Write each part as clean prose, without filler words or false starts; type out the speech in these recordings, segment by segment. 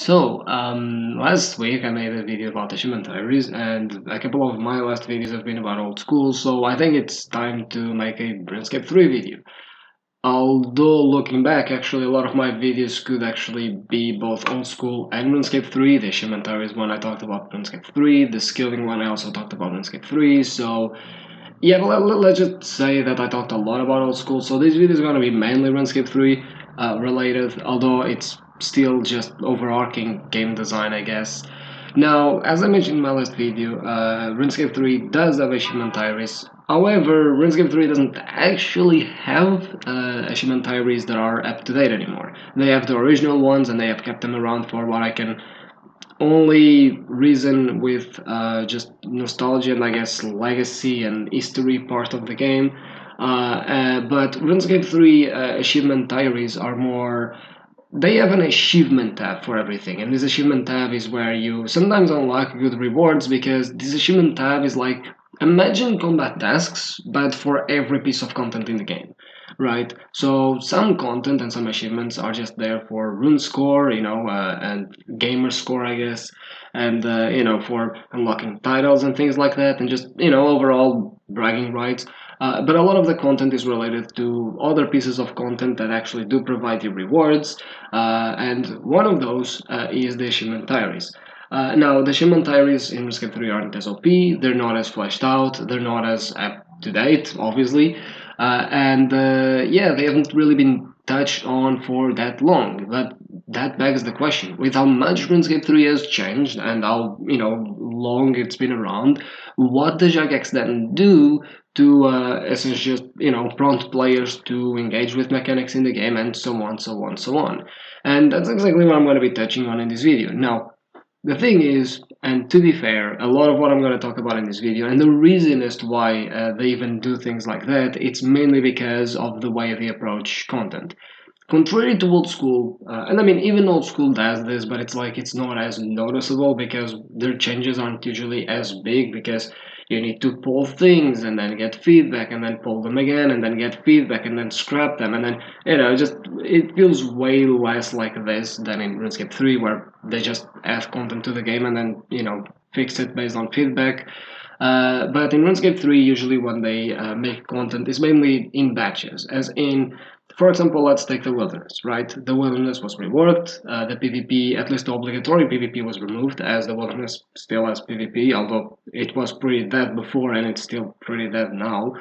Last week I made a video about achievement diaries, and a couple of my last videos have been about old school, so I think it's time to make a Runescape 3 video. Although, looking back, actually, a lot of my videos could actually be both old school and Runescape 3. The achievement diaries one I talked about Runescape 3, the skilling one I also talked about Runescape 3, so yeah, let's just say that I talked a lot about old school, so this video is going to be mainly RuneScape 3 related, although it's still just overarching game design, I guess. Now, as I mentioned in my last video, RuneScape 3 does have achievement diaries. However, RuneScape 3 doesn't actually have achievement diaries that are up to date anymore. They have the original ones and they have kept them around for what I can only reason with just nostalgia and I guess legacy and history part of the game. But RuneScape 3 achievement diaries are more. They have an achievement tab for everything, and this achievement tab is where you sometimes unlock good rewards because this achievement tab is like imagine combat tasks, but for every piece of content in the game, right? So some content and some achievements are just there for rune score, and gamer score, I guess, and for unlocking titles and things like that, and just overall bragging rights. But a lot of the content is related to other pieces of content that actually do provide you rewards, and one of those is the achievement diaries. Now, the achievement diaries in RuneScape 3 aren't as OP, they're not as fleshed out, they're not as up to date, obviously, and yeah, they haven't really been touched on for that long. But that begs the question: with how much RuneScape 3 has changed and how long it's been around, what does Jagex then do to essentially just prompt players to engage with mechanics in the game and so on, so on, so on? And that's exactly what I'm going to be touching on in this video. Now, the thing is, and to be fair, a lot of what I'm going to talk about in this video, and the reason as to why they even do things like that, it's mainly because of the way they approach content. Contrary to old school, and I mean even old school does this, but it's not as noticeable because their changes aren't usually as big because you need to pull things and then get feedback and then pull them again and then get feedback and then scrap them and then just it feels way less like this than in RuneScape 3 where they just add content to the game and then fix it based on feedback. But in RuneScape 3, usually when they make content, is mainly in batches, as in, for example, let's take the wilderness, right? The wilderness was reworked, the PvP, at least the obligatory PvP was removed, as the wilderness still has PvP, although it was pretty dead before and it's still pretty dead now.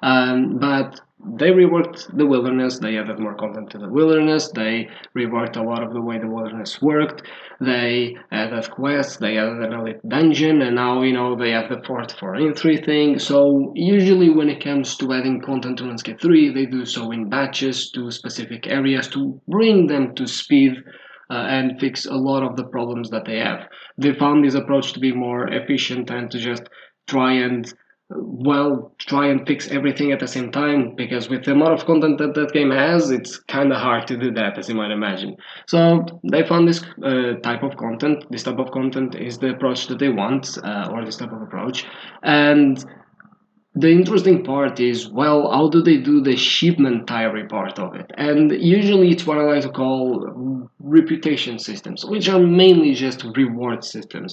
But they reworked the wilderness, they added more content to the wilderness, they reworked a lot of the way the wilderness worked, they added quests, they added an elite dungeon, and now they have the port for in3 thing. So usually when it comes to adding content to RuneScape 3, they do so in batches to specific areas to bring them to speed and fix a lot of the problems that they have. They found this approach to be more efficient and to just try and try and fix everything at the same time, because with the amount of content that that game has, it's kind of hard to do that, as you might imagine. So they found this type of content. This type of content is the approach that they want, or this type of approach. And the interesting part is, well, how do they do the shipment diary part of it? And usually it's what I like to call reputation systems, which are mainly just reward systems.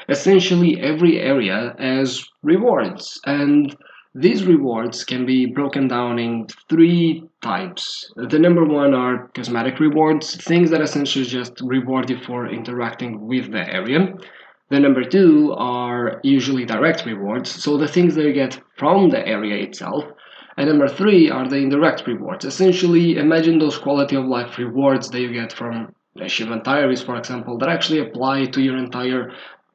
Essentially, every area has rewards, and these rewards can be broken down in three types. The number one are cosmetic rewards, things that essentially just reward you for interacting with the area. The number two are usually direct rewards, so the things that you get from the area itself. And number three are the indirect rewards. Essentially, imagine those quality of life rewards that you get from achievement diaries, for example, that actually apply to your entire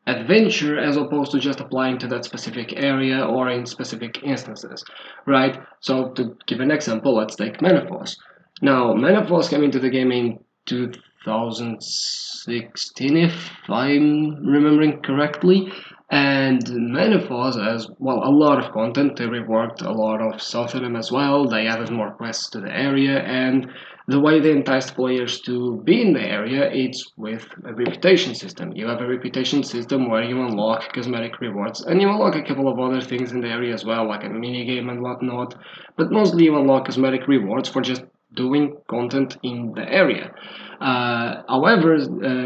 adventure as opposed to just applying to that specific area or in specific instances, right? So to give an example, let's take Menopause. Now, Menopause came into the game in 2016, if I'm remembering correctly. And Menopause has, well, a lot of content. They reworked a lot of Southern as well. They added more quests to the area, and the way they enticed players to be in the area, it's with a reputation system. You have a reputation system where you unlock cosmetic rewards, and you unlock a couple of other things in the area as well, like a mini game and whatnot. But mostly you unlock cosmetic rewards for just doing content in the area. However,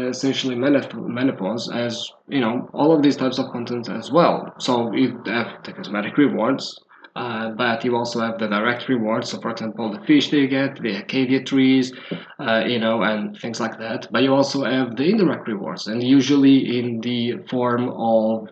essentially menopause, as you know, all of these types of content as well. So you have the cosmetic rewards, but you also have the direct rewards. So, for example, the fish that you get, the acacia trees, and things like that. But you also have the indirect rewards, and usually in the form of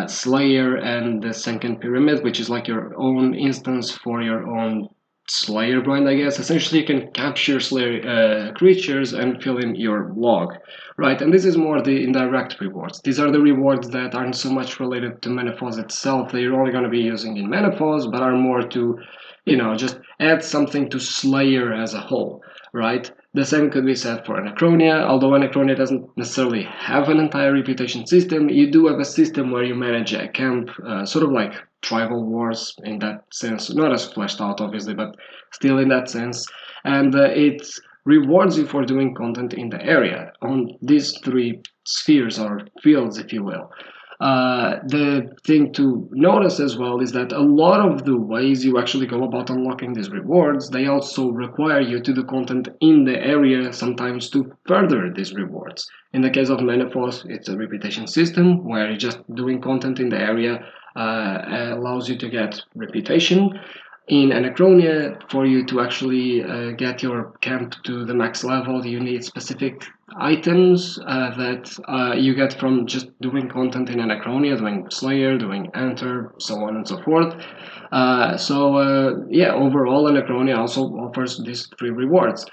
Slayer and the Second Pyramid, which is like your own instance for your own Slayer grind, I guess. Essentially, you can capture Slayer creatures and fill in your log, right? And this is more the indirect rewards. These are the rewards that aren't so much related to Menopause itself, that you're only going to be using in Menopause, but are more to, just add something to Slayer as a whole, right? The same could be said for Anachronia, although Anachronia doesn't necessarily have an entire reputation system. You do have a system where you manage a camp, sort of like tribal wars in that sense, not as fleshed out obviously, but still in that sense. And it rewards you for doing content in the area on these three spheres or fields, if you will. The thing to notice as well is that a lot of the ways you actually go about unlocking these rewards, they also require you to do content in the area sometimes to further these rewards. In the case of Menopause, it's a reputation system where you're just doing content in the area allows you to get reputation. In Anachronia, for you to actually get your camp to the max level, you need specific items that you get from just doing content in Anachronia, doing Slayer, doing Enter, so on and so forth. Overall, Anachronia also offers these three rewards.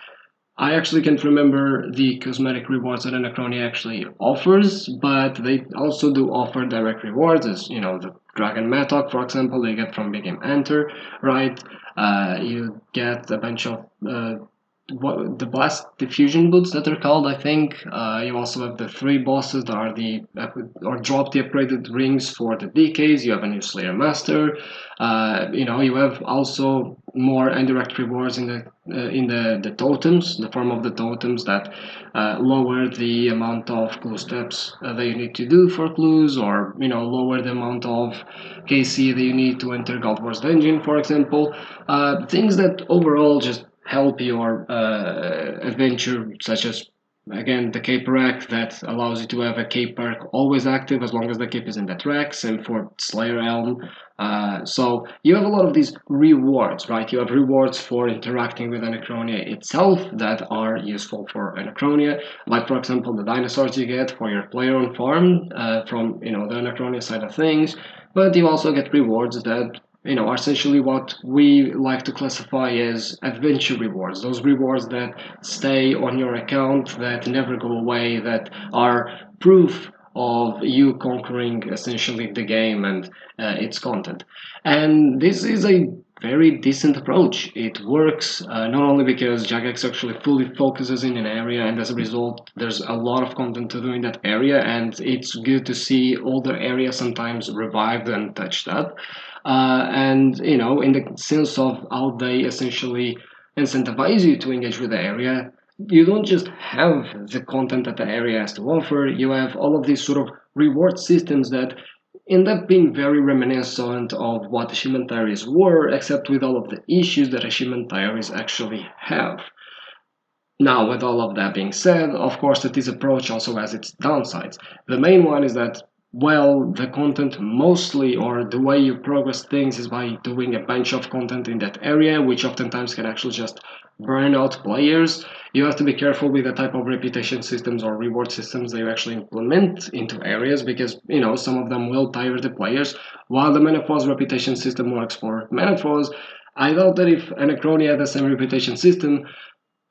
I actually can't remember the cosmetic rewards that Anachronia actually offers, but they also do offer direct rewards, as the Dragon Mattock, for example, you get from Big Game Enter, right? You get a bunch of the blast diffusion boots that are called, I think. You also have the three bosses that are or drop the upgraded rings for the decays. You have a new Slayer Master. You have also more indirect rewards in the totems, the form of the totems that lower the amount of clue steps that you need to do for clues, or lower the amount of KC that you need to enter Guild Wars Dungeon, for example. Things that overall just help your adventure, such as again the cape rack that allows you to have a cape perk always active as long as the cape is in that rack, same for Slayer Elm. So you have a lot of these rewards, right? You have rewards for interacting with Anachronia itself that are useful for Anachronia, like for example the dinosaurs you get for your player on farm from the Anachronia side of things. But you also get rewards that are essentially what we like to classify as adventure rewards. Those rewards that stay on your account, that never go away, that are proof of you conquering essentially the game and its content. And this is a very decent approach. It works not only because Jagex actually fully focuses in an area, and as a result there's a lot of content to do in that area, and it's good to see older areas sometimes revived and touched up. And in the sense of how they essentially incentivize you to engage with the area, you don't just have the content that the area has to offer, you have all of these sort of reward systems that end up being very reminiscent of what achievement diaries were, except with all of the issues that achievement diaries actually have. Now, with all of that being said, of course, that this approach also has its downsides. The main one is that, well, the content mostly, or the way you progress things, is by doing a bunch of content in that area, which oftentimes can actually just burn out players. You have to be careful with the type of reputation systems or reward systems that you actually implement into areas, because some of them will tire the players. While the Menopause reputation system works for Menopause, I doubt that if Anachronia had the same reputation system,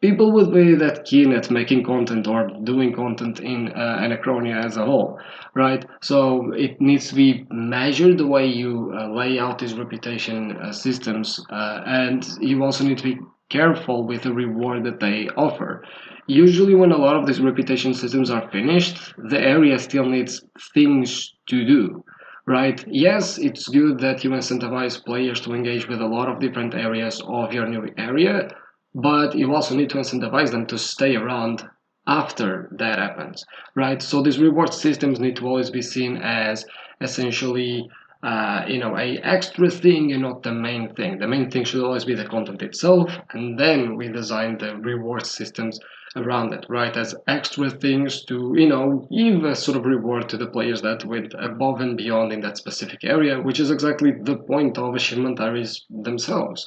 people would be that keen at making content or doing content in Anachronia as a whole, right? So it needs to be measured the way you lay out these reputation systems, and you also need to be careful with the reward that they offer. Usually when a lot of these reputation systems are finished, the area still needs things to do. Right? Yes, it's good that you incentivize players to engage with a lot of different areas of your new area, but you also need to incentivize them to stay around after that happens, right? So these reward systems need to always be seen as essentially a extra thing and not the main thing. The main thing should always be the content itself, and then we design the reward systems around it, right? As extra things to, give a sort of reward to the players that went above and beyond in that specific area, which is exactly the point of achievement diaries themselves,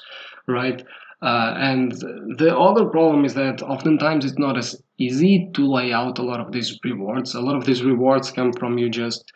right? And the other problem is that oftentimes it's not as easy to lay out a lot of these rewards. A lot of these rewards come from you just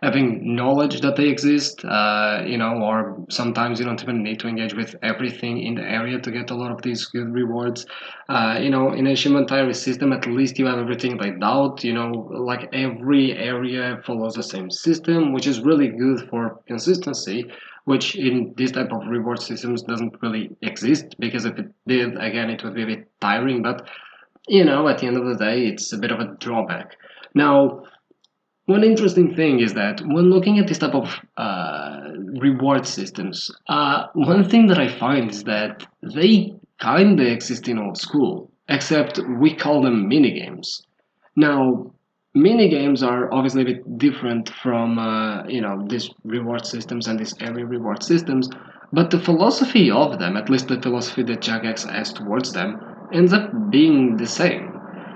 having knowledge that they exist, or sometimes you don't even need to engage with everything in the area to get a lot of these good rewards. In a achievement diary system, at least you have everything laid out. Like every area follows the same system, which is really good for consistency, which in this type of reward systems doesn't really exist, because if it did, again, it would be a bit tiring. But at the end of the day, it's a bit of a drawback. Now, one interesting thing is that when looking at this type of reward systems, one thing that I find is that they kind of exist in old school, except we call them minigames. Now, minigames are obviously a bit different from these reward systems and these area reward systems, but the philosophy of them, at least the philosophy that Jagex has towards them, ends up being the same.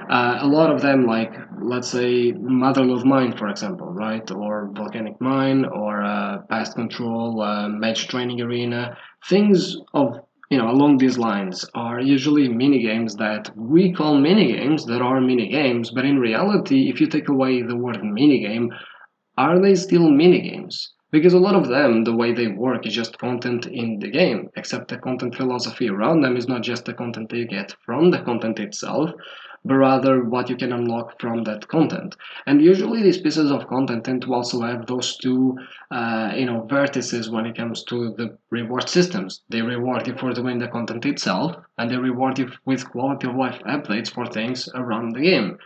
A lot of them, like let's say Motherlode Mine, for example, right, or Volcanic Mine, or Pest Control, Match Training Arena, things of along these lines are usually mini games that we call mini games that are mini games, but in reality, if you take away the word mini game, are they still mini games? Because a lot of them, the way they work is just content in the game, except the content philosophy around them is not just the content that you get from the content itself, but rather what you can unlock from that content. And usually these pieces of content tend to also have those two, vertices when it comes to the reward systems. They reward you for doing the content itself, and they reward you with quality of life updates for things around the game.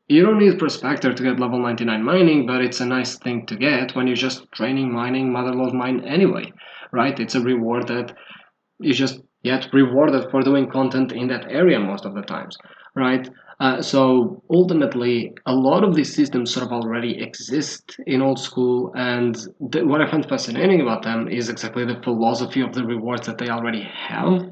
You don't need Prospector to get level 99 mining, but it's a nice thing to get when you're just training mining Motherlode Mine anyway, right? It's a reward that you just get rewarded for doing content in that area most of the times, right? So ultimately, a lot of these systems sort of already exist in old school, and what I find fascinating about them is exactly the philosophy of the rewards that they already have,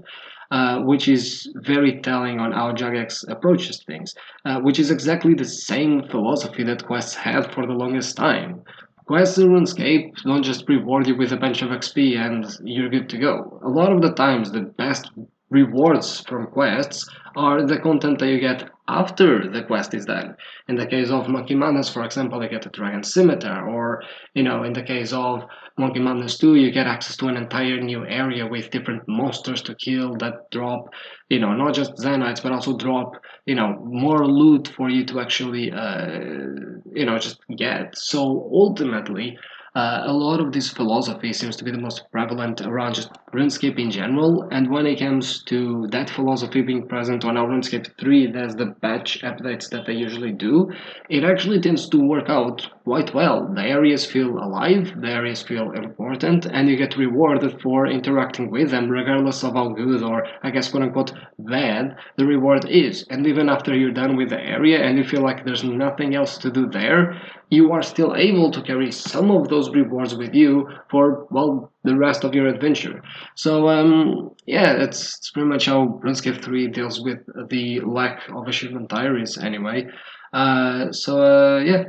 which is very telling on how Jagex approaches things, which is exactly the same philosophy that quests had for the longest time. Quests in RuneScape don't just reward you with a bunch of XP and you're good to go. A lot of the times, the best rewards from quests are the content that you get after the quest is done. In the case of Monkey Madness, for example, you get a Dragon Scimitar, or in the case of Monkey Madness 2, you get access to an entire new area with different monsters to kill that drop, not just Xenites, but also drop, more loot for you to actually, just get. So ultimately, a lot of this philosophy seems to be the most prevalent around just RuneScape in general, and when it comes to that philosophy being present on our RuneScape 3, there's the batch updates that they usually do, it actually tends to work out quite well. The areas feel alive, the areas feel important, and you get rewarded for interacting with them, regardless of how good or, I guess, quote unquote, bad the reward is. And even after you're done with the area and you feel like there's nothing else to do there, you are still able to carry some of those rewards with you for, well, the rest of your adventure. So, yeah, that's pretty much how RuneScape 3 deals with the lack of achievement diaries, anyway. Yeah.